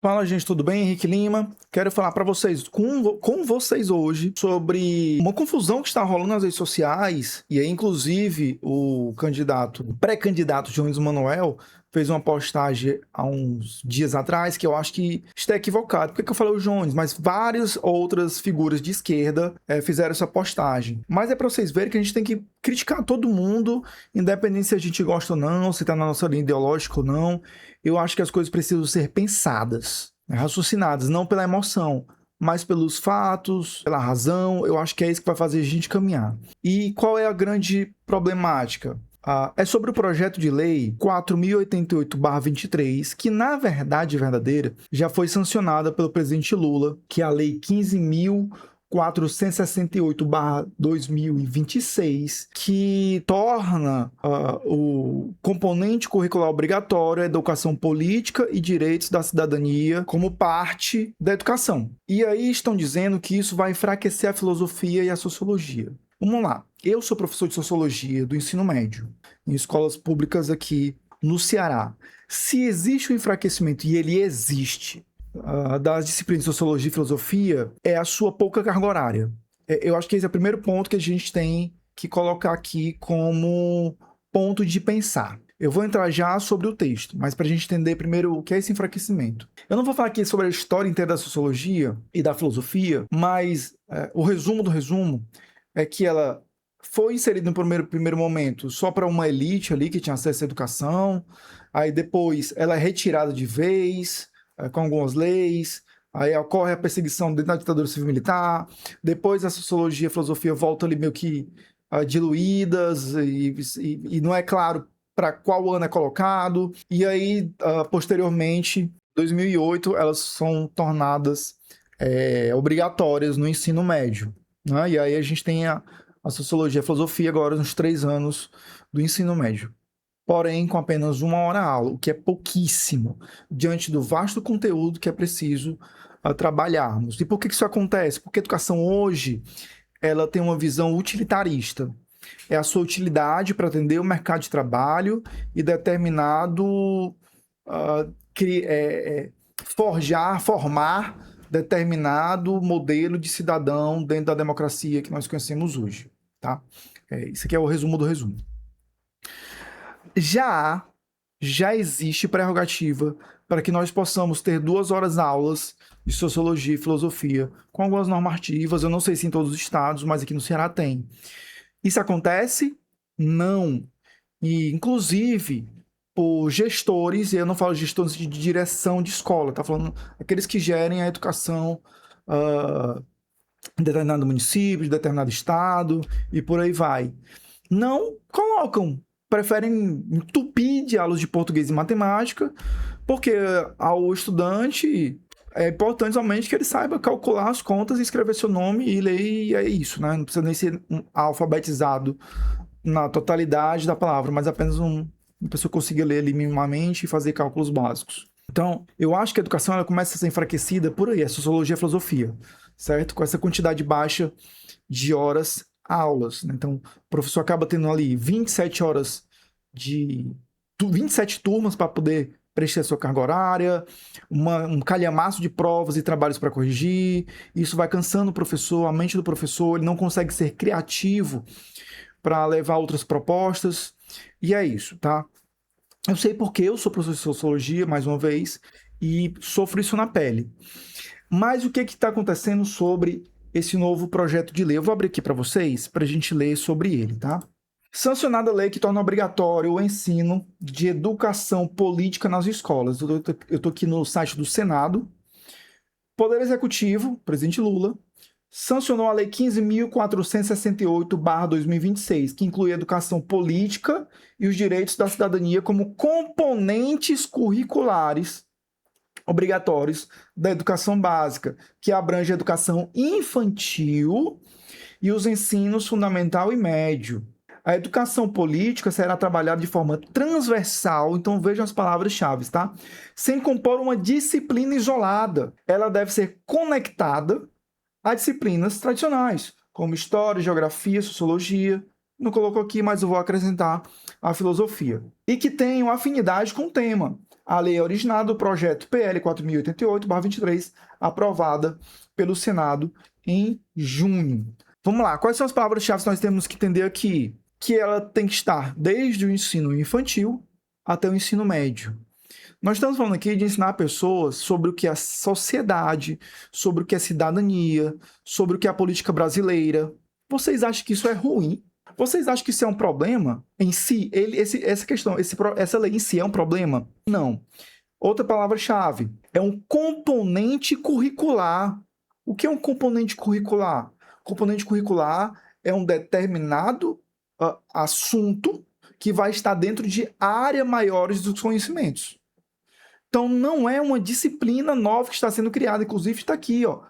Fala, gente, tudo bem? Henrique Lima. Quero falar para vocês, com vocês hoje, sobre uma confusão que está rolando nas redes sociais. E aí, inclusive, o pré-candidato Jones Manuel fez uma postagem há uns dias atrás que eu acho que está equivocado. Por que eu falei o Jones? Mas várias outras figuras de esquerda fizeram essa postagem. Mas é para vocês verem que a gente tem que criticar todo mundo, independente se a gente gosta ou não, se está na nossa linha ideológica ou não. Eu acho que as coisas precisam ser pensadas, raciocinadas, não pela emoção, mas pelos fatos, pela razão. Eu acho que é isso que vai fazer a gente caminhar. E qual é a grande problemática? É sobre o projeto de lei 4.088/23, que na verdade verdadeira já foi sancionada pelo presidente Lula, que é a lei 15.468/2026, que torna o componente curricular obrigatório a educação política e direitos da cidadania como parte da educação. E aí estão dizendo que isso vai enfraquecer a filosofia e a sociologia. Vamos lá. Eu sou professor de sociologia do ensino médio, em escolas públicas aqui no Ceará. Se existe um enfraquecimento, e ele existe, das disciplinas de sociologia e filosofia, é a sua pouca carga horária. Eu acho que esse é o primeiro ponto que a gente tem que colocar aqui como ponto de pensar. Eu vou entrar já sobre o texto, mas para a gente entender primeiro o que é esse enfraquecimento. Eu não vou falar aqui sobre a história inteira da sociologia e da filosofia, mas o resumo do resumo é que ela foi inserida no primeiro momento só para uma elite ali que tinha acesso à educação, aí depois ela é retirada de vez, com algumas leis, aí ocorre a perseguição dentro da ditadura civil-militar, depois a sociologia e a filosofia voltam ali meio que diluídas, e não é claro para qual ano é colocado, e aí, posteriormente, em 2008, elas são tornadas obrigatórias no ensino médio, né? E aí a gente tem a sociologia e a filosofia agora nos 3 anos do ensino médio. Porém, com apenas 1 hora aula, o que é pouquíssimo, diante do vasto conteúdo que é preciso trabalharmos. E por que isso acontece? Porque a educação hoje ela tem uma visão utilitarista. É a sua utilidade para atender o mercado de trabalho e determinado formar determinado modelo de cidadão dentro da democracia que nós conhecemos hoje, tá? Isso aqui é o resumo do resumo. Já existe prerrogativa para que nós possamos ter 2 horas aulas de sociologia e filosofia, com algumas normativas. Eu não sei se em todos os estados, mas aqui no Ceará tem. Isso acontece? Não. E, inclusive, por gestores, e eu não falo gestores de direção de escola, tá falando aqueles que gerem a educação em determinado município, de determinado estado, e por aí vai. Não colocam, preferem entupir de aulas de português e matemática, porque ao estudante é importante somente que ele saiba calcular as contas, escrever seu nome e ler, e é isso, né? Não precisa nem ser alfabetizado na totalidade da palavra, mas apenas uma pessoa consiga ler ali minimamente e fazer cálculos básicos. Então, eu acho que a educação ela começa a ser enfraquecida por aí, a sociologia e a filosofia, certo? Com essa quantidade baixa de horas aulas, né? Então, o professor acaba tendo ali 27 horas de 27 turmas para poder preencher a sua carga horária, um calhamaço de provas e trabalhos para corrigir. Isso vai cansando o professor, a mente do professor, ele não consegue ser criativo para levar outras propostas. E é isso, tá? Eu sei porque eu sou professor de sociologia, mais uma vez, e sofro isso na pele. Mas o que está acontecendo sobre esse novo projeto de lei? Eu vou abrir aqui para vocês, para a gente ler sobre ele, tá? Sancionada a lei que torna obrigatório o ensino de educação política nas escolas. Eu estou aqui no site do Senado. Poder Executivo, presidente Lula, sancionou a Lei 15.468/2026, que inclui a educação política e os direitos da cidadania como componentes curriculares obrigatórios da educação básica, que abrange a educação infantil e os ensinos fundamental e médio. A educação política será trabalhada de forma transversal, então vejam as palavras-chave, tá? Sem compor uma disciplina isolada. Ela deve ser conectada a disciplinas tradicionais, como história, geografia, sociologia. Não coloco aqui, mas eu vou acrescentar a filosofia. E que tenham afinidade com o tema. A lei é originada do projeto PL 4088/23, aprovada pelo Senado em junho. Vamos lá, quais são as palavras-chave que nós temos que entender aqui? Que ela tem que estar desde o ensino infantil até o ensino médio. Nós estamos falando aqui de ensinar pessoas sobre o que é a sociedade, sobre o que é cidadania, sobre o que é a política brasileira. Vocês acham que isso é ruim? Vocês acham que isso é um problema em si? Essa lei em si é um problema? Não. Outra palavra-chave é um componente curricular. O que é um componente curricular? Componente curricular é um determinado assunto que vai estar dentro de áreas maiores dos conhecimentos. Então, não é uma disciplina nova que está sendo criada, inclusive está aqui, ó,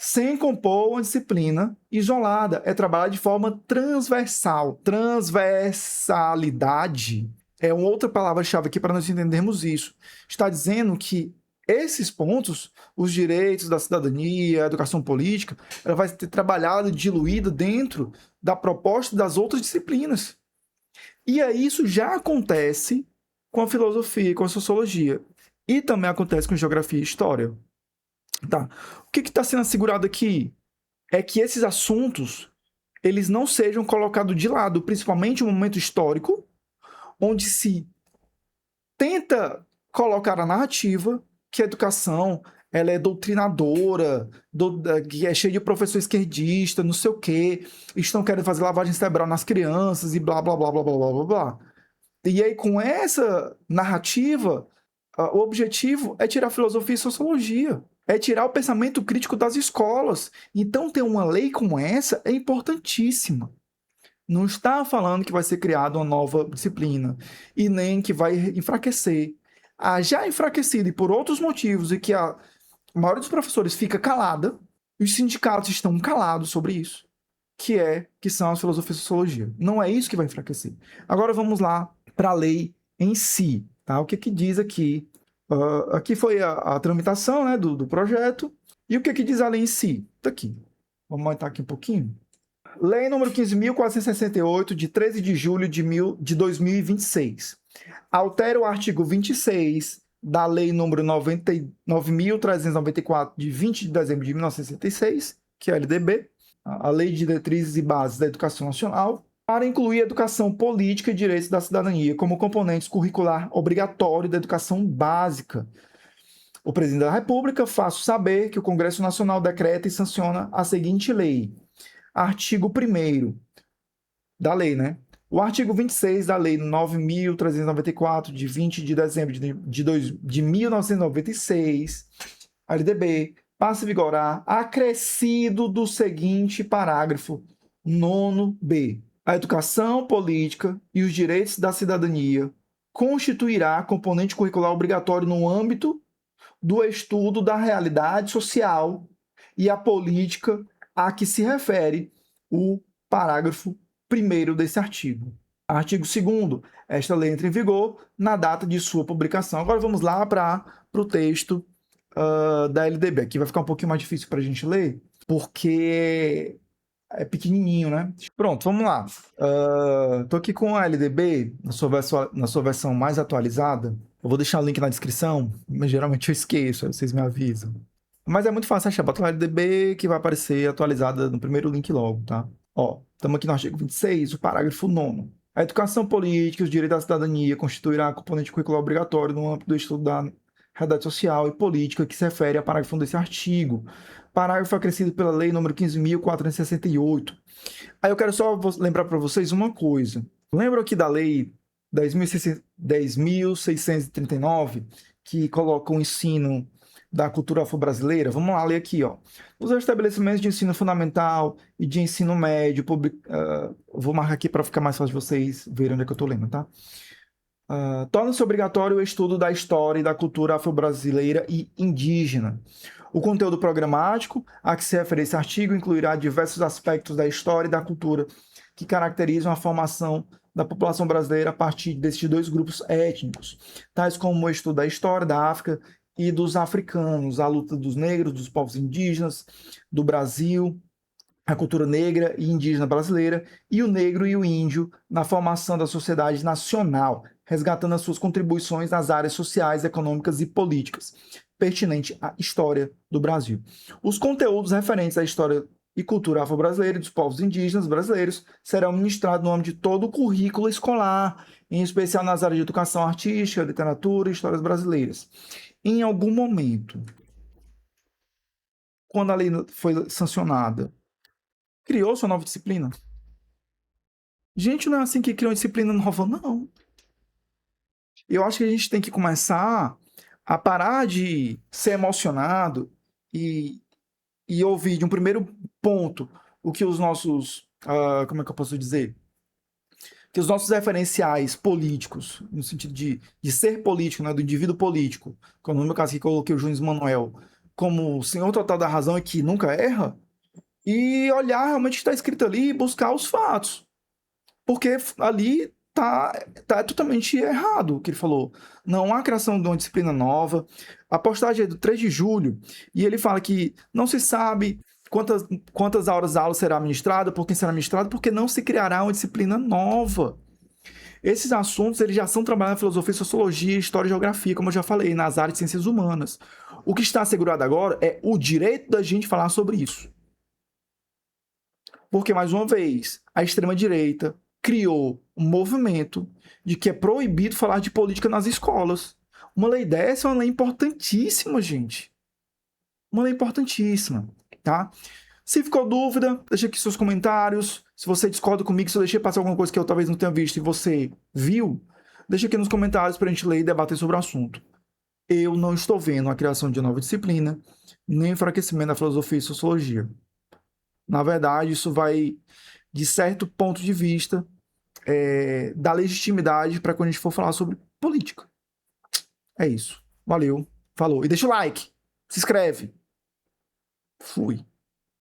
sem compor uma disciplina isolada, é trabalhar de forma transversal. Transversalidade é uma outra palavra-chave aqui para nós entendermos isso. Está dizendo que esses pontos, os direitos da cidadania, a educação política, ela vai ser trabalhada, diluída dentro da proposta das outras disciplinas. E aí isso já acontece com a filosofia e com a sociologia. E também acontece com geografia e história. Tá. O que está sendo assegurado aqui é que esses assuntos eles não sejam colocados de lado, principalmente no momento histórico, onde se tenta colocar a narrativa que a educação ela é doutrinadora, que é cheia de professor esquerdista, não sei o quê, estão querendo fazer lavagem cerebral nas crianças e blá, blá, blá, blá, blá, blá, blá, blá. E aí, com essa narrativa, o objetivo é tirar filosofia e sociologia, é tirar o pensamento crítico das escolas. Então, ter uma lei como essa é importantíssima. Não está falando que vai ser criada uma nova disciplina e nem que vai enfraquecer. A já enfraquecida e por outros motivos e que a maioria dos professores fica calada, os sindicatos estão calados sobre isso, que são as filosofias e sociologia. Não é isso que vai enfraquecer. Agora vamos lá para a lei em si. Tá? O que diz aqui? Aqui foi a tramitação, né, do projeto. E o que diz a lei em si? Está aqui. Vamos aumentar aqui um pouquinho. Lei número 15.468, de 13 de julho de 2026. Altera o artigo 26 da Lei número 9.394, de 20 de dezembro de 1966, que é a LDB, a Lei de Diretrizes e Bases da Educação Nacional, para incluir a educação política e direitos da cidadania como componentes curricular obrigatório da educação básica. O Presidente da República faço saber que o Congresso Nacional decreta e sanciona a seguinte lei. Artigo 1º da lei, né? O artigo 26 da Lei 9.394, de 20 de dezembro de 1996, a LDB, passa a vigorar, acrescido do seguinte parágrafo 9b. A educação política e os direitos da cidadania constituirá componente curricular obrigatório no âmbito do estudo da realidade social e a política a que se refere o parágrafo 1º desse artigo. Artigo 2º, esta lei entra em vigor na data de sua publicação. Agora vamos lá para o texto da LDB. Aqui vai ficar um pouquinho mais difícil para a gente ler, porque é pequenininho, né? Pronto, vamos lá. Estou aqui com a LDB na sua versão mais atualizada. Eu vou deixar o link na descrição, mas geralmente eu esqueço, aí vocês me avisam. Mas é muito fácil achar. Bota lá LDB que vai aparecer atualizada no primeiro link logo, tá? Ó, estamos aqui no artigo 26, o parágrafo 9º. A educação política e os direitos da cidadania constituirá componente curricular obrigatório no âmbito do estudo da realidade social e política que se refere ao parágrafo 1 desse artigo. Parágrafo acrescido pela Lei nº 15.468. Aí eu quero só lembrar para vocês uma coisa. Lembram aqui da Lei 10.639, que coloca o ensino da cultura afro-brasileira? Vamos lá ler aqui, ó. Os estabelecimentos de ensino fundamental e de ensino médio, vou marcar aqui para ficar mais fácil de vocês verem onde é que eu estou lendo, tá? Torna-se obrigatório o estudo da história e da cultura afro-brasileira e indígena. O conteúdo programático a que se refere esse artigo incluirá diversos aspectos da história e da cultura que caracterizam a formação da população brasileira a partir desses dois grupos étnicos, tais como o estudo da história da África e dos africanos, a luta dos negros, dos povos indígenas do Brasil, a cultura negra e indígena brasileira, e o negro e o índio na formação da sociedade nacional. resgatando as suas contribuições nas áreas sociais, econômicas e políticas, pertinente à história do Brasil. Os conteúdos referentes à história e cultura afro-brasileira e dos povos indígenas brasileiros serão ministrados no âmbito de todo o currículo escolar, em especial nas áreas de educação artística, literatura e histórias brasileiras. Em algum momento, quando a lei foi sancionada, criou sua nova disciplina? Gente, não é assim que cria uma disciplina nova, não. Eu acho que a gente tem que começar a parar de ser emocionado e, e ouvir de um primeiro ponto o que os nossos, como é que eu posso dizer? Que os nossos referenciais políticos, no sentido de ser político, né, do indivíduo político, como no meu caso aqui coloquei o Jones Manuel, como o senhor total da razão e que nunca erra, e olhar realmente o que está escrito ali e buscar os fatos. Porque ali tá totalmente errado o que ele falou. Não há criação de uma disciplina nova. A postagem é do 3 de julho e ele fala que não se sabe quantas horas a aula será ministrada, por quem será ministrada, porque não se criará uma disciplina nova. Esses assuntos eles já são trabalhados na filosofia, sociologia, história e geografia, como eu já falei, nas áreas de ciências humanas. O que está assegurado agora é o direito da gente falar sobre isso. Porque, mais uma vez, a extrema-direita criou um movimento de que é proibido falar de política nas escolas. Uma lei dessa é uma lei importantíssima, gente. Uma lei importantíssima, tá? Se ficou dúvida, deixa aqui seus comentários. Se você discorda comigo, se eu deixei passar alguma coisa que eu talvez não tenha visto e você viu, deixa aqui nos comentários para a gente ler e debater sobre o assunto. Eu não estou vendo a criação de nova disciplina, nem enfraquecimento da filosofia e sociologia. Na verdade, isso vai, de certo ponto de vista, dar legitimidade para quando a gente for falar sobre política. É isso. Valeu. Falou. E deixa o like. Se inscreve. Fui.